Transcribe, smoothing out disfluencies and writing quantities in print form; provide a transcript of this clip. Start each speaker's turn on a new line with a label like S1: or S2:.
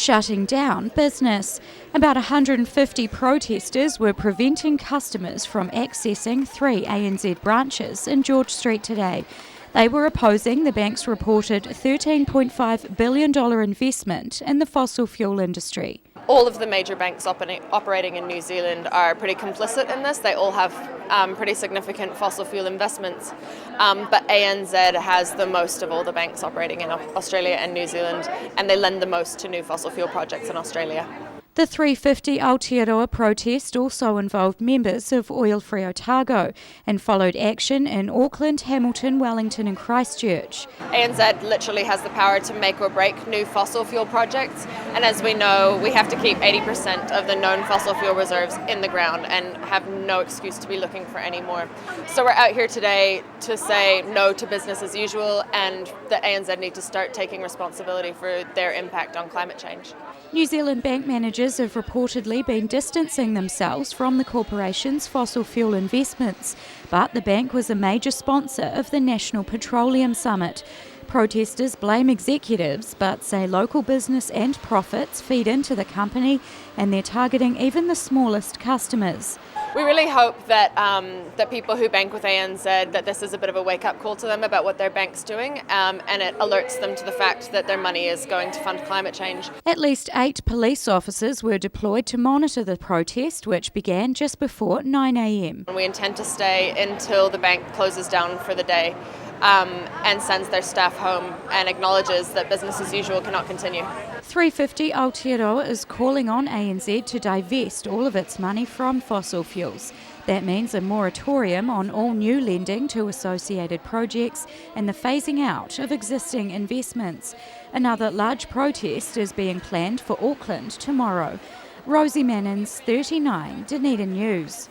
S1: shutting down business. About 150 protesters were preventing customers from accessing 3 ANZ branches in George Street today. They were opposing the bank's reported $13.5 billion investment in the fossil fuel industry.
S2: All of the major banks operating in New Zealand are pretty complicit in this. They all have pretty significant fossil fuel investments, but ANZ has the most of all the banks operating in Australia and New Zealand, and they lend the most to new fossil fuel projects in Australia.
S1: The 350 Aotearoa protest also involved members of Oil-Free Otago and followed action in Auckland, Hamilton, Wellington and Christchurch.
S2: ANZ literally has the power to make or break new fossil fuel projects, and as we know, we have to keep 80% of the known fossil fuel reserves in the ground and have no excuse to be looking for any more. So we're out here today to say no to business as usual, and that ANZ need to start taking responsibility for their impact on climate change.
S1: New Zealand bank managers have reportedly been distancing themselves from the corporation's fossil fuel investments, but the bank was a major sponsor of the National Petroleum Summit. Protesters blame executives but say local business and profits feed into the company and they're targeting even the smallest customers.
S2: We really hope that that people who bank with ANZ, that this is a bit of a wake-up call to them about what their bank's doing, and it alerts them to the fact that their money is going to fund climate change.
S1: At least 8 police officers were deployed to monitor the protest, which began just before 9 a.m.
S2: We intend to stay until the bank closes down for the day and sends their staff home and acknowledges that business as usual cannot continue.
S1: 350 Aotearoa is calling on ANZ to divest all of its money from fossil fuels. That means a moratorium on all new lending to associated projects and the phasing out of existing investments. Another large protest is being planned for Auckland tomorrow. Rosie Manins, 39, Dunedin News.